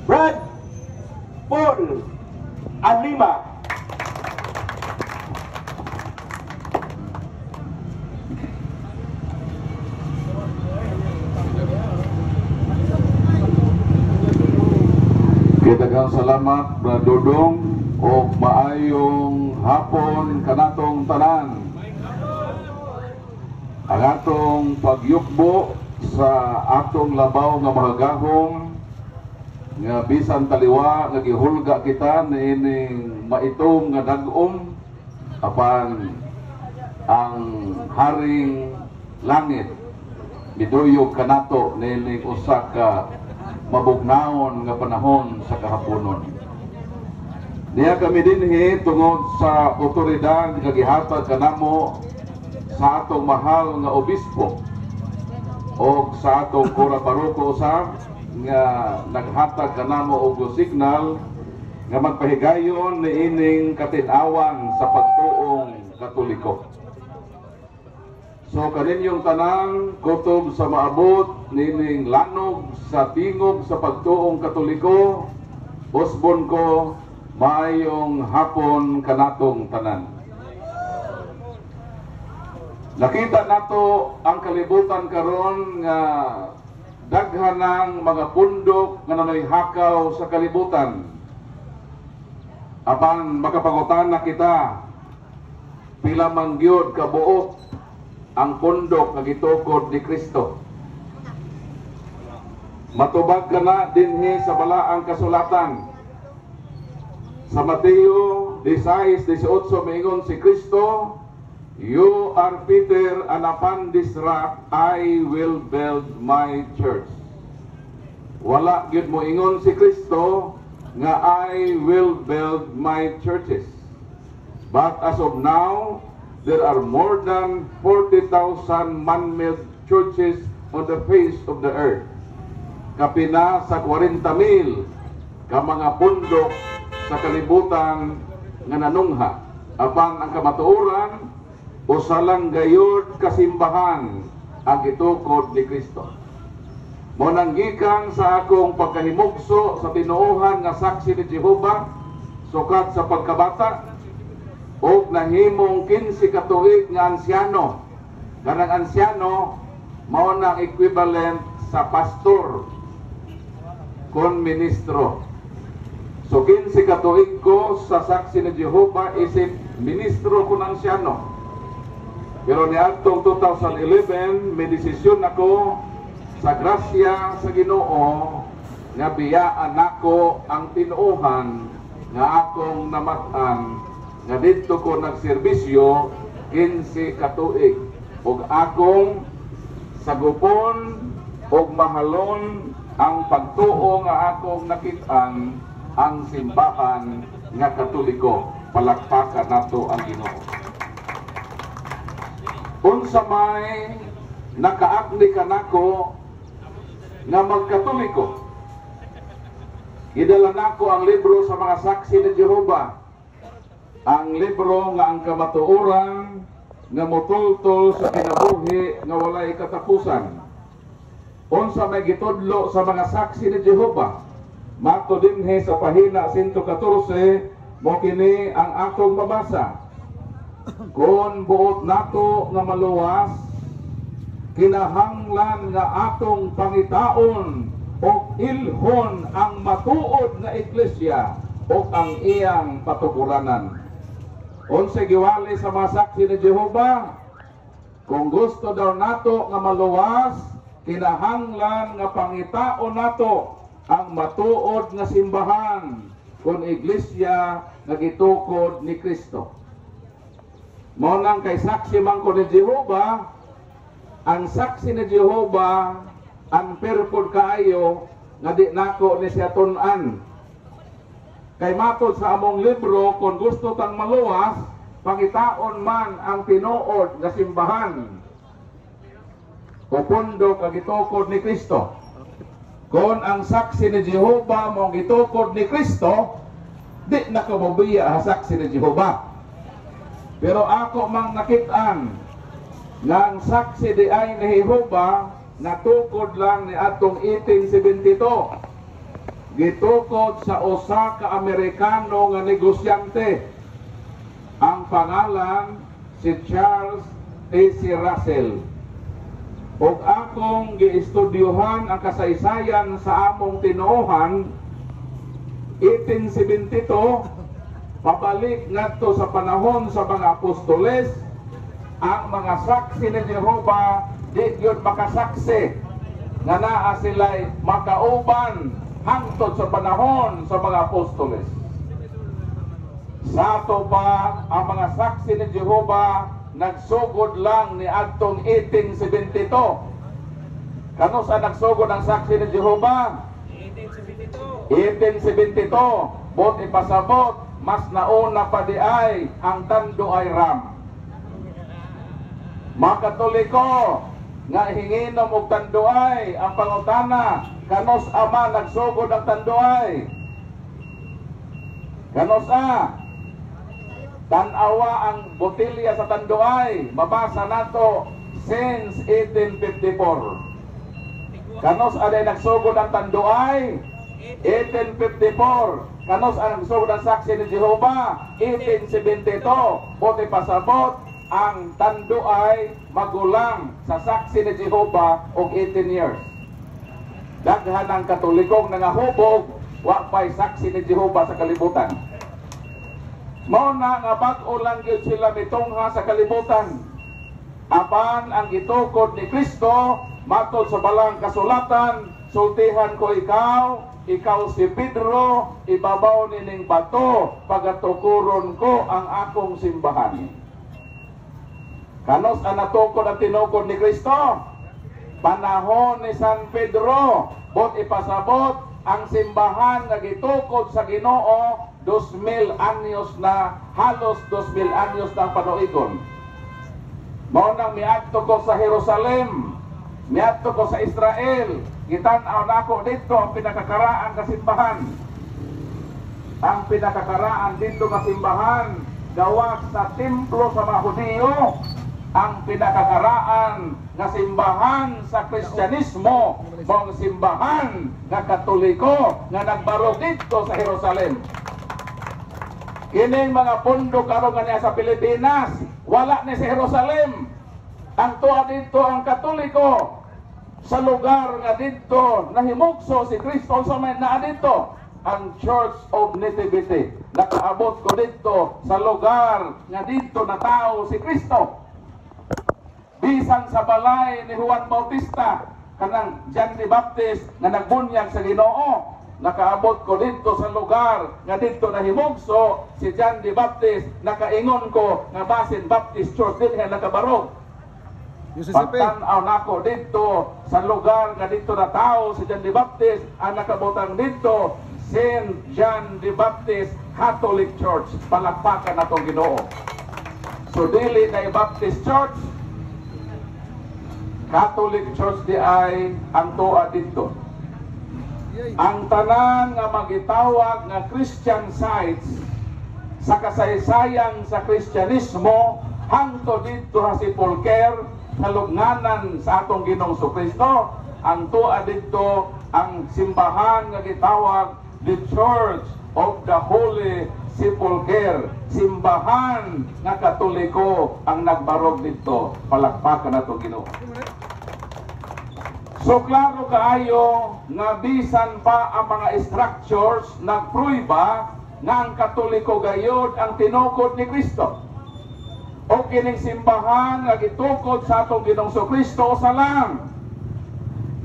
Brad Paul Alima. Daghang salamat Brad Dodong o maayong hapon kanatong tanan. Ang atong pagyukbo sa atong labaw nga mahagahom nga bisan taliwa nga gihulga kita niining maitom nga dag-om apan ang haring langit miduyog kanato niining usa ka mabugnaon nga panahon sa kahaponon. Niya kami dinhi tungod sa otoridad nga gihatag kanamo sa atong mahal nga obispo o sa atong kura paroko usab nga naghatag kanamo og signal nga magpahigayon niining katin-awan sa pagtuong Katoliko. So kaninyong tanan kutob sa maabot nining lanog sa tingog sa pagtuong Katoliko, usbon ko maayong hapon kanatong tanan. Nakita nato ang kalibutan karon nga daghanang mga pundok nga nanayhakaw sa kalibutan. Apan makapangutan na kita pila man gyud kabuok ang pundok nga gitukod ni Kristo. Matubag ka na dinhi sa balaang kasulatan. Sa Mateo 16:18 maingon si Kristo, "You are Peter, and upon this rock I will build my church." Wala gyud mo ingon si Kristo nga I will build my churches. But as of now, there are more than 40,000 man-made churches on the face of the earth. Kapina sa 40,000 ka mga pundok sa kalibutan nga nanungha. Apan ang kamatuoran, usa lang gayud kasimbahan ang gitukod ni Kristo. Mo nang gikan sa akong pagkahimugso sa tinuohan nga saksi ni Jehova sukat sa pagkabata, o nahimong 15 ka tuig nga ansyano. Kanang ansyano mao nang equivalent sa pastor kon ministro. So 15 ka tuig ko sa saksi ni Jehova isip ministro kon ansyano. Pero niadtong 2011 may desisyon ako sa grasya sa Ginoo nga biyaan nako ang tinuohan nga akong namat-an nga dito ko nagserbisyo 15 ka tuig ug akong sagupon ug mahalon ang pagtuo nga akong nakit-an ang simbahan nga Katoliko. Palakpakan nato ang Ginoo. Unsa may nakaagni kanako nga magkatoliko, idala nako ang libro sa mga saksi ni Jehova. Ang libro nga ang kamatuoran nga motultol sa kinabuhi nga walay katapusan. Unsa may gitudlo sa mga saksi ni Jehova, mato dinhi sa pahina 114 mo kini ang atong mabasa. Kung buot nato nga maluwas, kinahanglan nga atong pangitaon o ilhon ang matuod nga iglesia o ang iyang patuguranan. Unsa giwali sa mga saksi ni Jehova, kung gusto daw nato nga maluwas, kinahanglan nga pangitaon nato ang matuod nga simbahan kung iglesia nga gitukod ni Kristo. Mao nang kay saksi man ko ni Jehova, ang saksi ni Jehova unfairpod kaayo nga di nako ni siya tun-an. Kay matod sa among libro, kung gusto tang maluwas, pangitaon man ang tinuod nga simbahan o pundok nga gitukod ni Kristo. Kung ang saksi ni Jehova mong gitukod ni Kristo, di na kababiya ang saksi ni Jehova. Pero ako mang nakit-an nga ang saksi di ay ni Jehova natukod lang ni atong 1872. gitukod sa usa ka Amerikano nga negosyante. Ang pangalan si Charles A.C. Russell. Ug akong giistudyohan ang kasaysayan sa among tinuohan, 1872, pabalik ngadto sa panahon sa mga apostoles, ang mga saksi ni Jehova di yun makasaksi nga naa sila'y makauban hangtod sa panahon sa mga apostoles. Sa ato pa, ang mga saksi ni Jehova nagsugod lang ni adtong 1872. Kano sa nagsugod ang saksi ni Jehova? 1872. Bot ipasabot, mas nauna pa di ay ang Tanduay Ram. Mga Katoliko, nga hinginom og Tanduay, ang pangutana, kanos ama nagsugod ang Tanduay? Kanos tanawa ang botilya sa Tanduay, mabasa nato since 1854. Kanos aday nagsugod ang Tanduay? 1854. Kanos ang nagsugod ang saksi ni Jehova? 1872. Buti pasabot, ang Tanduay magulang sa saksi ni Jehova og 18 years. Daghan ang Katolikong nangahubog, wa pa'y saksi ni Jehova sa kalibutan. Mao na nga bag-o lang gyud sila mitungha sa kalibutan. Apan ang gitukod ni Kristo matod sa balang kasulatan, sultihan ko ikaw, ikaw si Pedro, ibabaw nining bato, pagatukuron ko ang akong simbahan. Kanos ang natukod ang tinukod ni Kristo? Panahon ni San Pedro, bot ipasabot ang simbahan nga gitukod sa Ginoo 2,000 anyos na, halos 2,000 anyos na panuigon. Mao nang miadto ko sa Jerusalem, miadto ko sa Israel, gitan-aw nako dito ang pinakakaraan ka simbahan. Ang pinakakaraan dito nga simbahan gawa sa templo sa mga Hudiyo. Ang pinakakaraan nga simbahan sa Kristyanismo, mong simbahan nga Katoliko nga nagbarog dito sa Jerusalem. Kining mga pundok karon nga sa Pilipinas, wala ni sa Jerusalem. Ang tuwa dito ang Katoliko. Sa lugar nga dito nahimugso si Kristo, sa may naa dito ang Church of Nativity. Nakaabot ko dito sa lugar nga dito na tao si Kristo. Bisan sa balay ni Juan Bautista, kanang John the Baptist na nagbunyag sa Ginoo, nakaabot ko dito sa lugar nga dito nahimugso si John the Baptist, nakaingon ko nga Basin Baptist Church din nga nakabarog. Pagtanaw nako dito sa lugar nga dito na tao si John the Baptist, ang nakabutang dito St. John the Baptist Catholic Church. Palakpakan na itong Ginoo. So dili na Baptist Church, Catholic Church di ay ang tuwa dito. Ang tanan nga magitawag nga Christian sites sa kasaysayan sa Kristyanismo hangtod dito si Pulker sa lugnanan sa atong Ginoong Kristo. Ang tuwa dito ang simbahan nga gitawag the Church of the Holy Sepulchre, simbahan nga Katoliko ang nagbarog dito. Palakpakan na itong Ginoo. So klaro kaayo nga bisan pa ang mga structures nagpruiba nga ang Katoliko gayud ang tinukod ni Kristo. O kining simbahan nga gitukod sa atong Ginoong Kristo sa lang.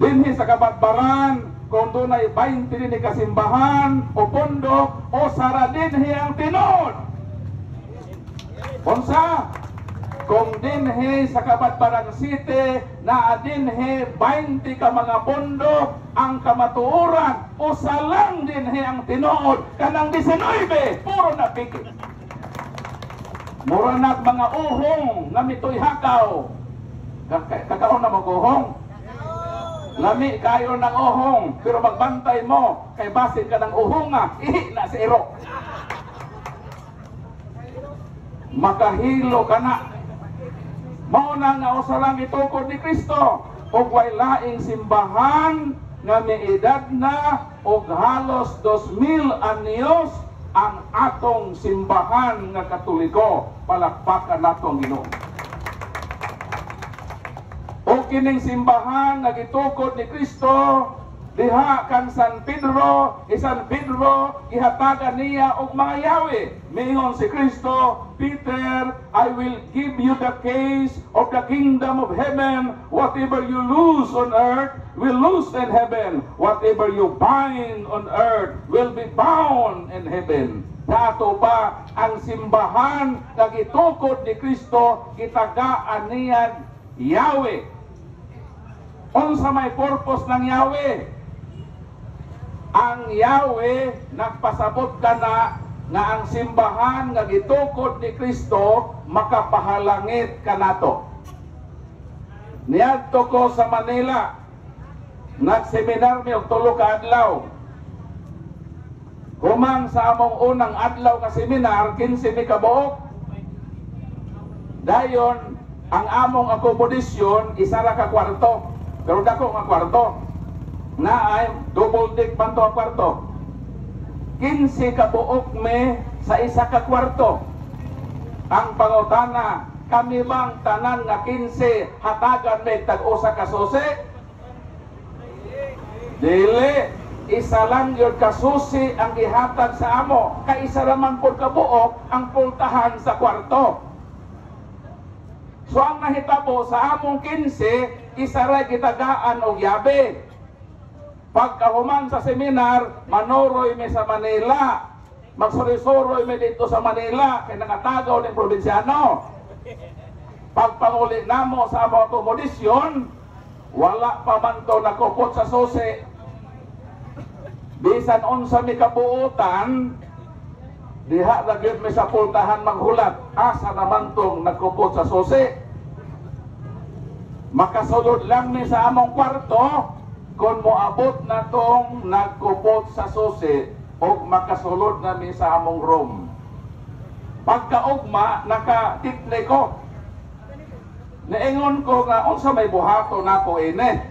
Dinhi sa kabatbaran, kung dunay 20 din kasimbahan o pundok o sara dinhi ang tinod. Unsa? Kung dinhi sa Kabatbaran City na dinhi 20 ka mga pundok ang kamatuoran, usa lang dinhi ang tinuod, kanang 19 puro na pikit. Mura na mga uhong nga mitoy hakaw. Kakaon na mag-uhong. Lami kayo ng uhong, pero magbantay mo kay basin ka ng uhong nga ihi na si iro. Makahilo ka na. Mauna nga usalang itukod ni Kristo ug way laing simbahan nga may edad na og halos 2,000 anyos ang atong simbahan nga Katoliko. Palakpakan nato ang Ginoo. O kining simbahan nga gitukod ni Kristo diha kan San Pedro, ihatagan niya og mga yawi. Mingon si Kristo, Peter, I will give you the keys of the kingdom of heaven. Whatever you lose on earth will lose in heaven. Whatever you bind on earth will be bound in heaven. Dato ba ang simbahan nga gitukod ni Kristo, gitagaan niya Yahweh. Unsa may purpose ng Yahweh? Ang Yahweh nagpasabot ka na nga ang simbahan nga gitukod ni Kristo makapahalangit ka nato. Niadto ko sa Manila, nagseminar mi og 3 ka adlaw. Humang sa among unang adlaw ka seminar, 15 mi ka buok. Dayon ang among akomodasyon isa ra ka kwarto, pero dako nga kwarto. Na ay double deck man to ang kwarto. 15 ka buok me sa isa ka kwarto. Ang pangutana, kami bang tanan nga 15 hatagan me tag usa ka susi? Dili, isa lang yun ka susi ang gihatag sa amo. Kay isa raman po ka buok ang pultahan sa kwarto. So ang nahitabo sa among 15, isa ra gitagaan og yabe. Pagkahuman sa seminar, manoroy mi sa Manila. Magsuri-suroy mi dito sa Manila, kaya nangatagaw ng probinsyano. Pagpanguli namo sa among akomodasyon, wala pa man to nakupot sa susi. Bisan unsa mi kabuutan, diha na gyud mi sa pultahan maghulat. Asa naman tong nakupot sa susi? Makasulod lang mi sa among kwarto, kung moabot na tong nagkupot sa susi o makasulod na mi sa among room. Pagkaugma, nakatitne ko. Naingon ko nga, unsa may buhato na ko ini.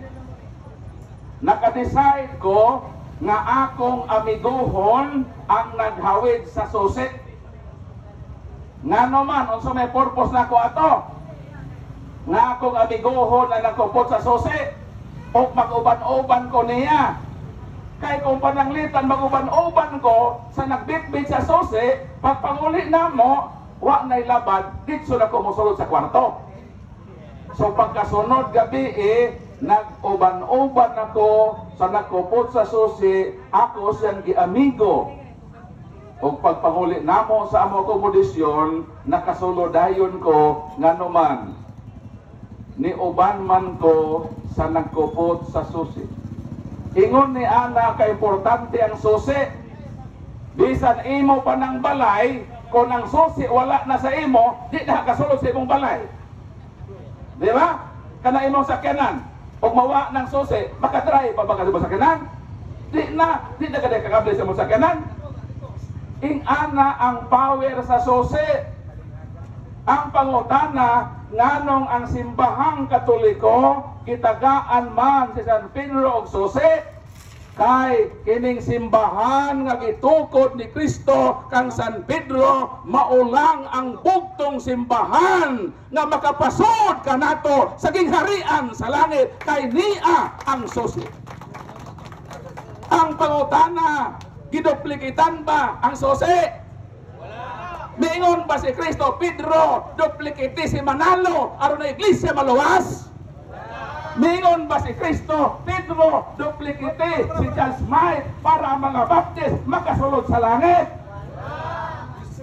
Nakadecide ko nga akong amiguhon ang naghawid sa susi. Nga naman, unsa may purpose na ko ato. Nga akong amiguhon na nagkupot sa susi. O mag-uban-uban ko niya. Kaya kung pananglitan mag-uban-uban ko sa nagbitbit sa susi, pagpanguli na mo, wa na'y labad, ditso na ko musulod sa kwarto. So pagkasunod gabi nag-uban-uban ako sa nakupot sa susi, ako siyang giamigo. O pagpanguli na mo sa among akomodasyon, nakasulodayon ko nga naman. Ni uban man ko sa nagkupot sa susi. Ingon ni ana ka importante ang susi. Bisan imo pa ng balay, kung ang susi wala na sa imo, di na kasulod sa imong balay. Di ba? Kana imong sakyanan, pag mawa ng susi, makadrive pa ba ka sa sakyanan? Di na kada kakabli sa imong sakyanan. Ing ana ang power sa susi. Ang pangutana, nganong ang simbahang Katoliko gitagaan man si San Pedro og susi, kay kining simbahan nga gitukod ni Kristo kang San Pedro maulang ang bugtong simbahan nga makapasod kanato sa gingharian sa langit, kay niya ang susi. Ang pangutana, giduplikitan ba ang susi? Mingon ba si Kristo, Pedro, duplikiti si Manalo, aron na iglesia maluwas? Mingon ba si Kristo, Pedro, duplikiti si Charles May para ang mga baptist makasulod sa langit?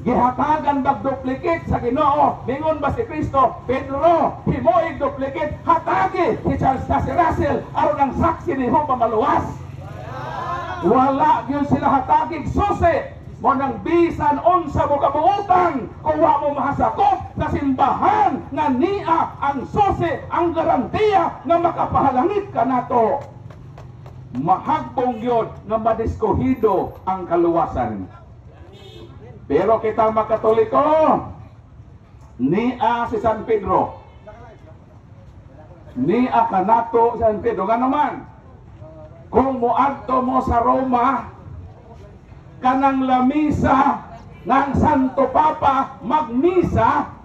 Gihatagan mag-duplicate sa Ginoo. Mingon ba si Kristo, Pedro, himoig duplicate, hatagi si Charles Russell aron ang saksi ni Jehovah maluwas? Wala yun sila hatagig susi. Mo nang bisan unsa mo kabuutan kung wa mo mahasakop sa simbahan nga niya ang susi, ang garantiya nga makapahalangit ka nato. Mahagbong yun nga madiskuhido ang kaluwasan. Pero kita makatoliko, niya si San Pedro. Niya ka nato San Pedro. Nga naman, kung muadto mo sa Roma, kanang lamisa ng Santo Papa magmisa,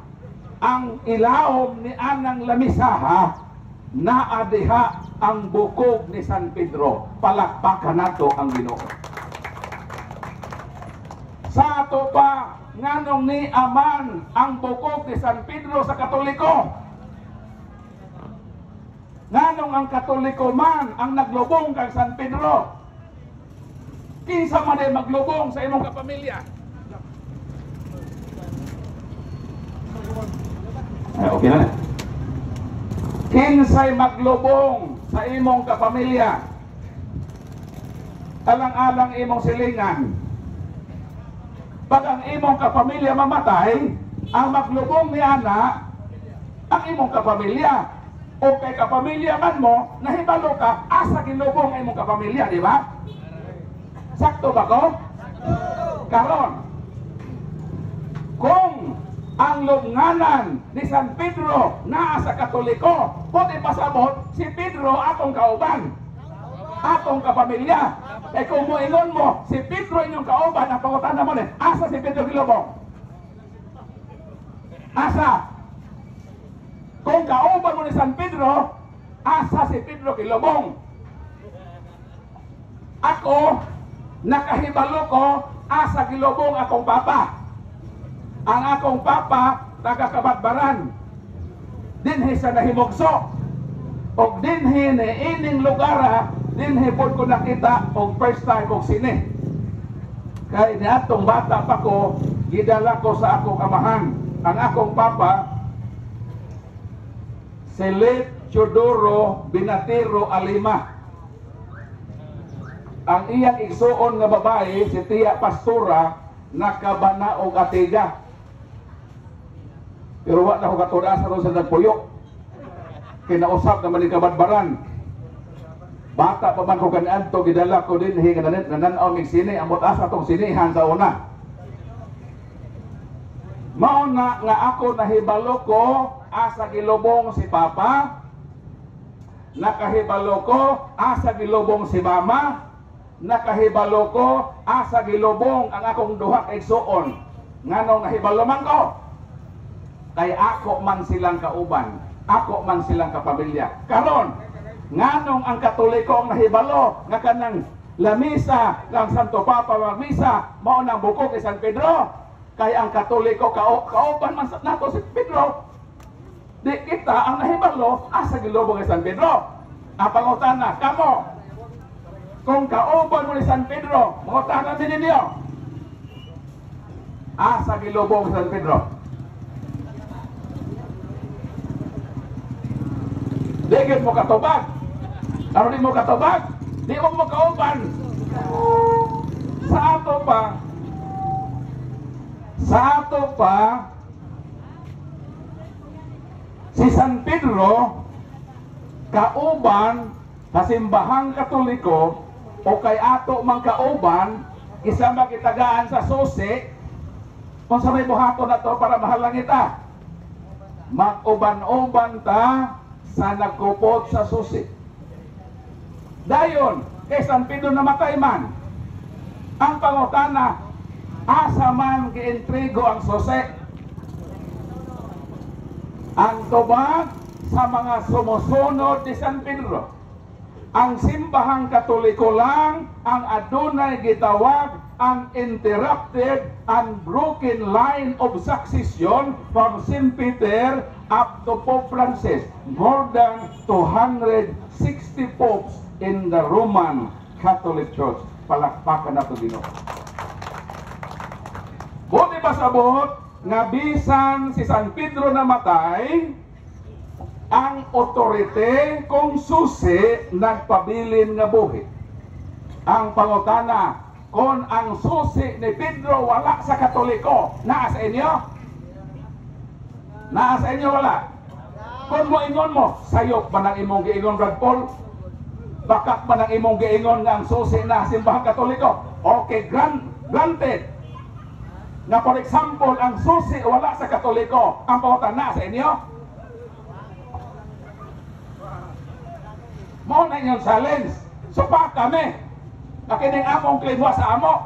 ang ilawom ni anang lamisaha naa diha ang bukog ni San Pedro. Palakpakan nato ang Ginoo. Sa ato pa nganong ni aman ang bukog ni San Pedro sa Katoliko? Nganong ang Katoliko man ang naglubong kang San Pedro? Kinsa man ay maglubong sa imong kapamilya? Ay, okay na. Kinsay maglubong sa imong kapamilya? Alang-alang imong silingan. Pag ang imong kapamilya mamatay, ang maglubong ni ana ang imong kapamilya. O kay kapamilya man mo, nahibalo ka, asa ginlubong ang imong kapamilya, di ba? Sakto ba ko? Karon, kung ang lubnganan ni San Pedro naa sa Katoliko, pwede pasabot si Pedro atong kauban, atong kapamilya. Eh kung moingon mo, si Pedro inyong kauban, ang pangutan naman eh, asa si Pedro gilubong? Asa? Kung kauban mo ni San Pedro, asa si Pedro gilubong? Ako, nakahibalo ko, asa gilubong akong papa. Ang akong papa, taga-Kabatbaran. Dinhi sa nahimugso. O dinhi ni ining lugar, dinhi po ko nakita og first time kong sine. Kaya niatong bata pa ko, gidala ko sa akong amahan. Ang akong papa, Selit Chodoro Binatiro Alima. Ang iyang igsuon nga babae, si Tia Pastora, nakabana og atiga. Pero wa na ko katudasan ron sa nagpuyok. Kinausap naman ni Kabatbaran. Bata pa man ko kaniadto, gidala ko din hinganan nananaw mig sini, amot asa tong sinihan sa una. Mao na nga ako nahibalo ko asa gilubong si Papa, nakahibalo ko asa gilubong si Mama, nakahibalo ko asa gilubong ang akong duha ka igsuon. Nganong nahibalo man ko? Kay ako man silang kauban, ako man silang kapamilya. Karon, nganong ang Katoliko ang nahibalo nga kanang lamisa ng Santo Papa magmisa mao nang bukog kay San Pedro? Kay ang Katoliko kauban man nato si Pedro. Di kita ang nahibalo asa gilubong kay San Pedro. Ang pangutana kamo, kung kauban mo ni San Pedro, mangutana din ninyo, asa gilubong kay San Pedro? Di mo katubag. Ano di mo katubag? Di mo kauban. Sa ato pa, si San Pedro, kauban sa simbahang Katoliko, o kay ato mang kauban, isa makitagaan sa susi, kung sa may buhato na to para mahalang ita, mag-uban-uban ta sa nagkupot sa susi. Dayon, kay San Pedro namatay man, ang pangutana, asa man giintrigo ang susi? Ang tubag sa mga sumusunod ni San Pedro. Ang simbahang Katoliko lang ang adunay gitawag ang interrupted and broken line of succession from St. Peter up to Pope Francis. More than 260 popes in the Roman Catholic Church. Palakpakan na ito, Ginoo. Buti ba sabot nga bisan si San Pedro namatay, ang otorite kung susi nagpabilin nga buhi. Ang pangutana, kung ang susi ni Pedro wala sa Katoliko, naa sa inyo? Naa sa inyo wala? Kung mo ingon mo, sayop ba ng imong giingon Brad Paul? Bakak ba ng imong giingon nga ang susi na simbahang Katoliko? Okay, granted. Na for example, ang susi wala sa Katoliko, ang pangutana naa sa inyo? Mao na inyong challenge. Supa kami. Kakining among klinwa sa amo.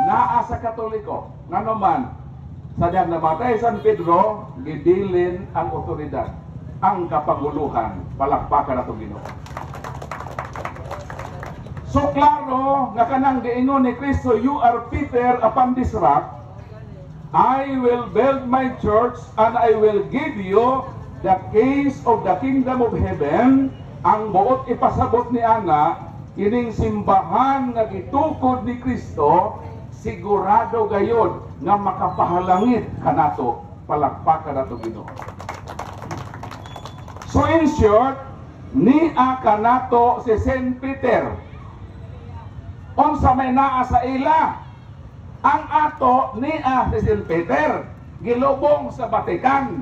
Naa sa Katoliko. Ngano man, sa diyang namatay San Pedro, gidilin ang otoridad, ang kapanguluhan. Palakpakan na itong Ginoo. So klaro, nga kanang giingon ni Kristo, you are Peter upon this rock, I will build my church and I will give you the keys of the kingdom of heaven. Ang buot ipasabot ni Ana, kining simbahan nga gitukod ni Kristo, sigurado gayod nga makapahalangit kanato. Palakpakan nato Ginoo. So in short, niya kanato si Saint Peter. Unsa may naa sa ila, ang ato niya si Saint Peter gilubong sa Vatican.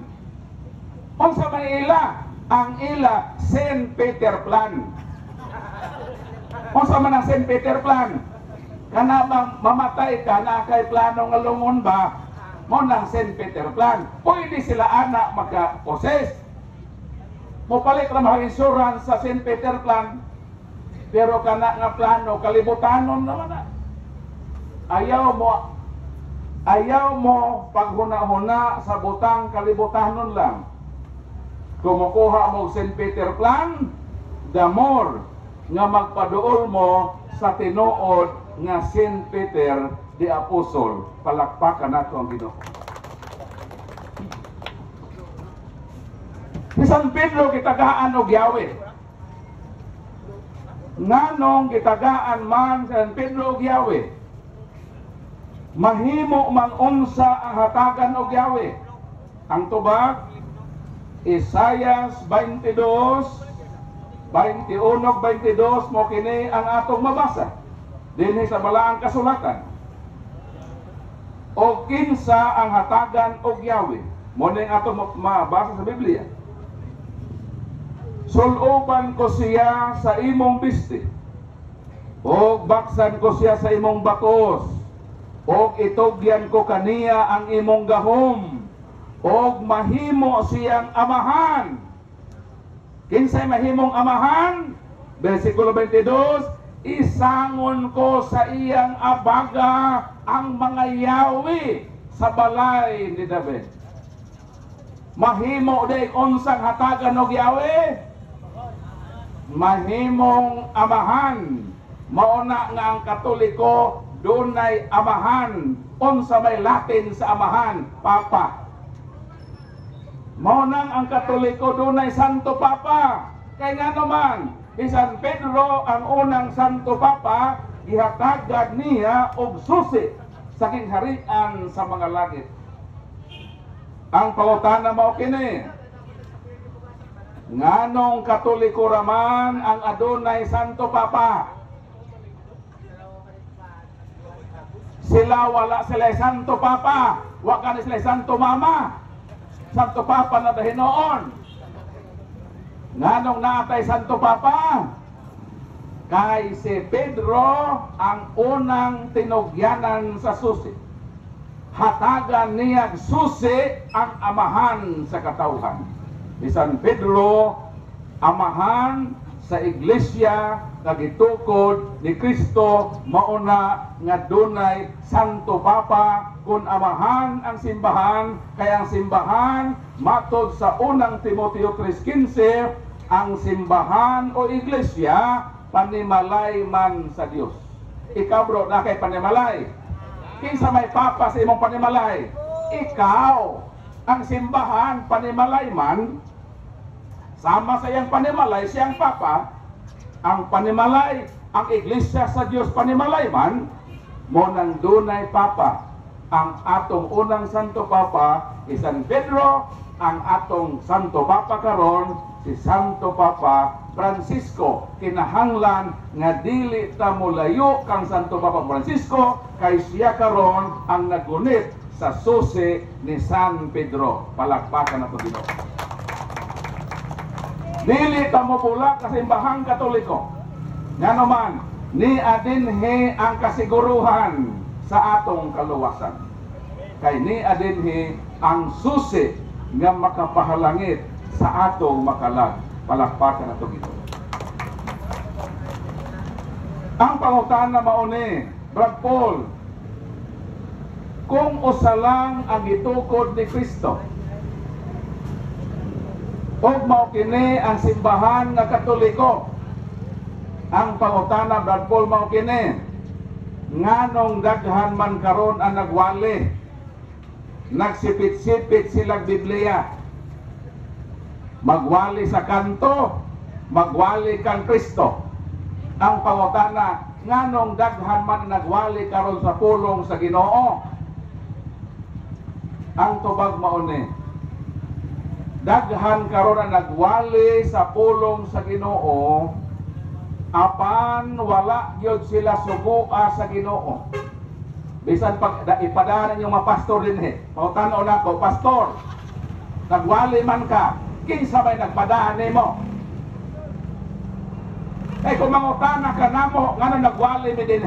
Unsa may ila, ang ila Saint Peter plan. Unsa man ang Saint Peter plan? Kana bang mamatay ka na kay plano nga lungon ba? Mo nang Saint Peter plan. Pwede sila anak maka-possess. Mupalit ra mahal insurance sa Saint Peter plan. Pero kana nga plano kalibutanon naman na. Ayaw mo paghuna-huna sa butang kalibutanon lang. Kumukuha mo Saint Peter plan, the more nga magpaduol mo sa tinuod nga Saint Peter the Apostle. Palakpakan nato ang Ginoo. Si San Pedro gitagaan og Yahweh. Nganong gitagaan man San Pedro og Yahweh, mahimo man unsa ang hatagan og Yahweh. Ang tubag Isaias 21:22 mo kini ang atong mabasa dinhi sa balaang kasulatan. O kinsa ang hatagan og Yahweh, mo ning atong mabasa sa Biblia. Suluban ko siya sa imong bisti, o baksan ko siya sa imong bakos, o itugyan ko kaniya ang imong gahom, o mahimo siyang amahan. Kinsay mahimong amahan? Versikulo 22, isangon ko sa iyang abaga ang mga Yahweh sa balay ni David. Mahimo day unsang hatagan og Yahweh? Mahimong amahan. Mauna nga ang Katoliko dunay amahan. Unsa may Latin sa amahan? Papa. Maunang ang Katoliko dunay Santo Papa. Kay nga naman, si San Pedro ang unang Santo Papa, gihatagad niya og susi sa kingharian sa mga langit. Ang pangutana mao kini, nganong Katoliko raman ang adunay Santo Papa? Wala sila Santo Papa, wa kanila sila Santo Mama. Santo Papa na dahinoon. Nganong naatay Santo Papa? Kay si Pedro ang unang tinugyanan sa susi. Hatagan niya susi ang amahan sa katawhan. Ni San Pedro, amahan sa iglesia nga gitukod ni Kristo, mauna nga dunay Santo Papa. Kung amahan ang simbahan, kaya ang simbahan matod sa unang Timoteo 3:15, ang simbahan o iglesia panimalay man sa Dios. Ikaw bro, na kay panimalay. Kinsa may papa sa imong panimalay? Ikaw. Ang simbahan panimalay man, sama sa iyang panimalay siyang papa. Ang panimalay, ang iglesia sa Dios panimalay man, mo nang dunay papa. Ang atong unang Santo Papa si San Pedro, ang atong Santo Papa karon si Santo Papa Francisco. Kinahanglan nga dili ta molayo kang Santo Papa Francisco, kay siya karon ang nagunit sa susi ni San Pedro. Palakpakan nato Ginoo. Dili ta mopula sa simbahang Katoliko. Nga naman, ni adinhi ang kasiguruhan sa atong kaluwasan. Kay ni adinhi ang susi nga makapahalangit sa atong makalag. Palakpakan nato Ginoo. Ang pangutana mauni, Brad Paul, kung usa lang ang gitukod ni Kristo, ug mao kini ang simbahan nga Katoliko, ang pangutana, Brad Paul, mao kini, nganong daghan man karon ang nagwali, nagsipit-sipit silang Biblia, magwali sa kanto, magwali kang Kristo. Ang pangutana, nganong daghan man nagwali karon sa pulong sa Ginoo? Ang tubag mauni, daghan karon ang nagwali sa pulong sa Ginoo, apan wala gyud sila sugua sa Ginoo. Bisan pag ipadaan yung mga pastor din pangutana nako, pastor, nagwali man ka, kinsa may nagpadaan nimo? Kung mangutana ka namo, ngano nagwali mi din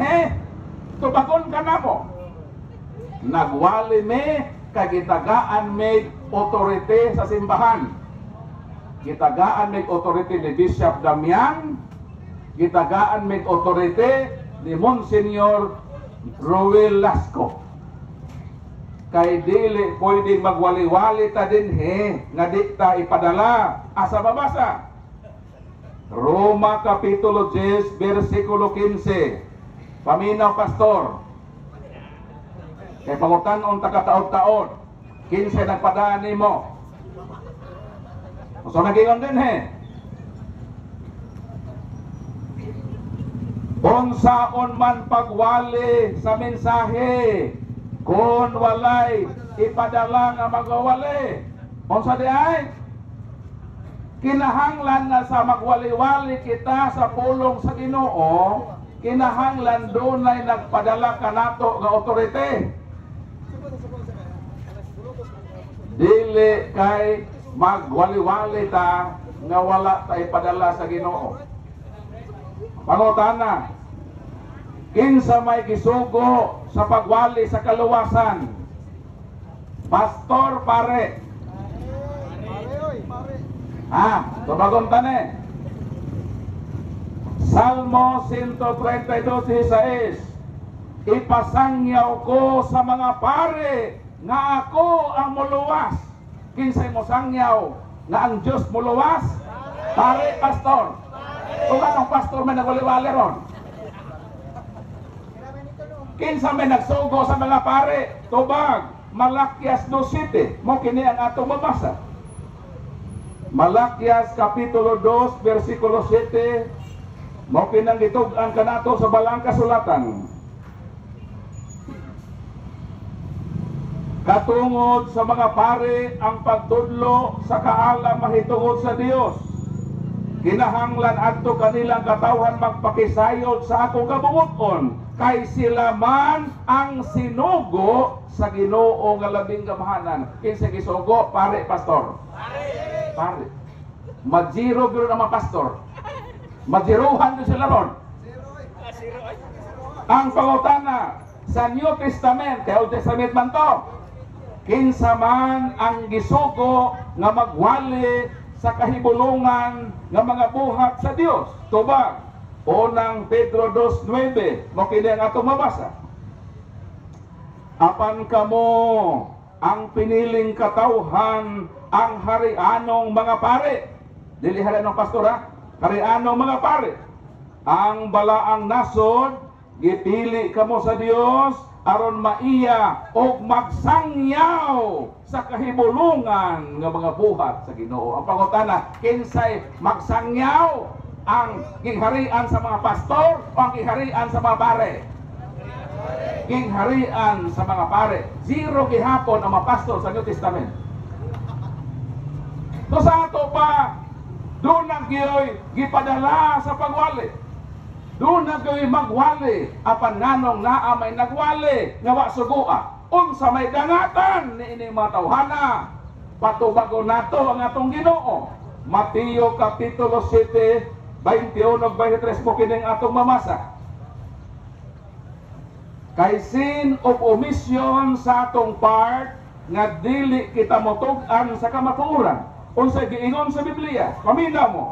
tubagon ka namo. Nagwali mi, kagitagaan mi otorite sa simbahan. Gitagaan mi otorite ni Bishop Damian, gitagaan mi otorite ni Monsignor Roel Lasco. Kay dili pwedeng magwali-wali ta din nga di ta ipadala. Asa mabasa? Roma Kapitulo 10, versikulo 15. Paminaw, pastor. Kay pangutan-on takataod-taod, 15 nagpadaan nimo. So nagingon din unsaon man pagwali sa mensahe, kung walay ipadala nga magwali, unsa di ay? Kinahanglan na sa magwali-wali kita sa pulong sa Ginoo, kinahanglan dunay nagpadala kanato nga otorite. Dili kay magwali-wali ta nga wala ta ipadala sa Ginoo. Pangutana, kinsa may gisugo sa pagwali sa kaluwasan? Pastor, pare. Tubagon tani. Salmo 132:6. Ipasangyaw ko sa mga pare nga ako ang muluwas. Kinsay mo sangyaw nga ang Diyos muluwas? Pare, pastor. Kung anong pastor may nagwali-wali ron? Kinsa may nagsugo sa mga pare? Tubag, Malakias 2:7. Mo kini ang atong mabasa. Malakias Kapitulo 2, versikulo 7. Mo kinang gitug-an kanato sa balang kasulatan. Katungod sa mga pare ang pagtudlo sa kaalam mahitungod sa Dios. Kinahanglan adto kanilang katawhan magpakisayod sa akong kabubuton, kay sila man ang sinugo sa Ginoo nga labing gamahanan. Kinsa gisugo? Pare, pastor. Pare. Mag-zero giro na mga pastor. Mag-zerohan doon sila ron. Ang pangutana sa New Testament, kaya Old Testament man to, kinsa man ang gisugo nga magwali sa kahibulungan nga mga buhat sa Dios? Tubag, unang Pedro 2:9. Mo kini ang atong mabasa. Apan kamo ang piniling katawhan, ang harianong mga pare. Dili harianong pastor harianong mga pare. Ang balaang nasod, gipili kamo sa Dios aron maiya o magsangyaw sa kahibulungan nga mga buhat sa Ginoo. Ang pangutana, kinsay magsangyaw? Ang gingharian sa mga pastor o ang gingharian sa mga pare? Gingharian sa mga pare. Zero gihapon ang mga pastor sa New Testament. So sa ato pa, doon na giyoy gipadala sa pagwali. Doon na giyoy magwali. Apan nganong naa may nagwali nga wa sugua. Unsa may dangatan ni ini mga tawhana, patubagon nato ang atong Ginoo. Mateo Kapitulo 7, 21-23 mo kining atong mamasa. Kay sin of omission sa atong part nga dili kita motug-an sa kamatuoran. Unsa giingon sa Biblia? Paminaw mo.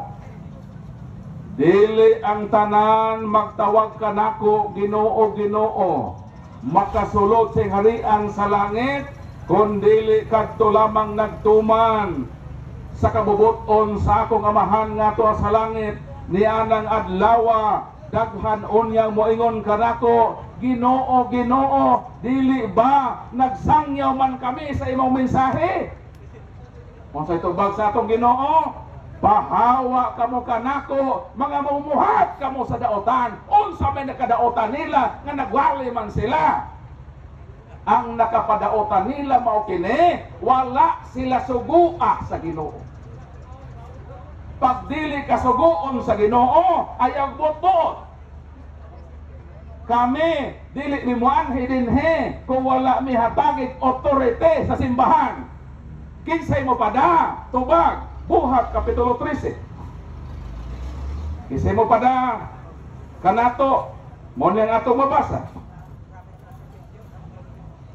Dili ang tanan magtawag kanako Ginoo Ginoo, makasulod sa harian sa langit, kundili kadto lamang nagtuman sa kabubuton sa akong amahan nga tuwa sa langit, nianang adlawa daghan unyang moingon kanako Ginoo Ginoo, dili ba nagsangyaw man kami sa imong mensahe? Unsay tubag sa atong Ginoo? Pahawa kamo kanako, mga mumuhat kamo sa daotan. Unsa may nakadaotan nila nga nagwali man sila. Ang nakapadaotan nila mao kini, wala sila sugua sa Ginoo. Pag dili ka suguon sa Ginoo, ayaw butot. Kami dili mi moanhi dinhi kung wala mi hatagit otorite sa simbahan. Kinsay mo pada? Tubag Buhat Kapitulo 13. Kinsay mo pada kanato mo nang ato mabasa.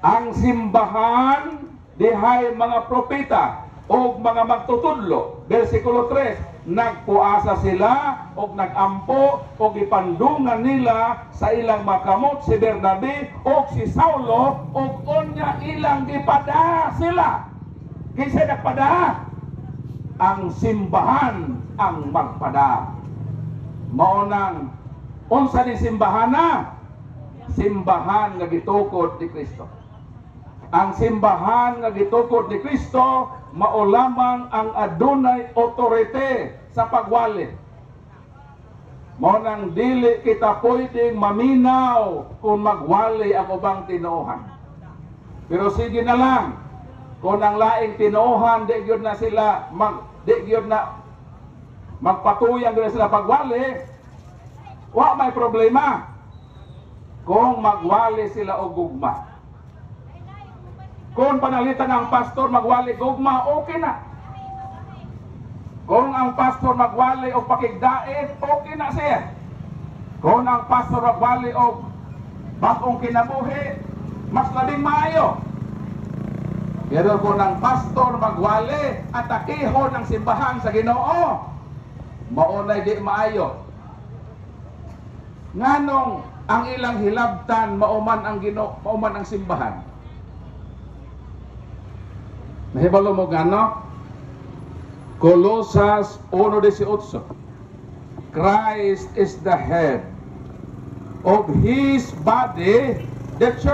Ang simbahan dihay mga propeta o mga magtutudlo, versikulo 3, nagpuasa sila o nagampo o ipandungan nila sa ilang makamot si Bernabe o si Saulo o unya ilang gipada sila. Kinsay nagpada? Ang simbahan ang magpada. Maunang unsa ni simbahan na? Simbahan nga gitukod ni Kristo. Ang simbahan nga gitukod ni Kristo mao lamang ang adunay otorite sa pagwali. Mao nang dili kita pwedeng maminaw kung magwali ang ubang tinuohan. Pero sige na lang, kung ang laing tinuohan di gyud na sila magpatuyan gyud na sila pagwali, wa may problema. Kung magwali sila og gugma, kung panalitan ang pastor magwali gugma, okay na. Kung ang pastor magwali og pakigdait, okay na siya. Kung ang pastor magwali og bagong kinabuhi, mas labing maayo. Pero kung ang pastor magwali at akihon ang simbahan sa Ginoo, maunay di maayo. Nganong ang ilang hilabtan mauman ang Ginoo, mauman ang simbahan. Nahibalo mo gano? Colosas 1:18. Christ is the head of His body, the church.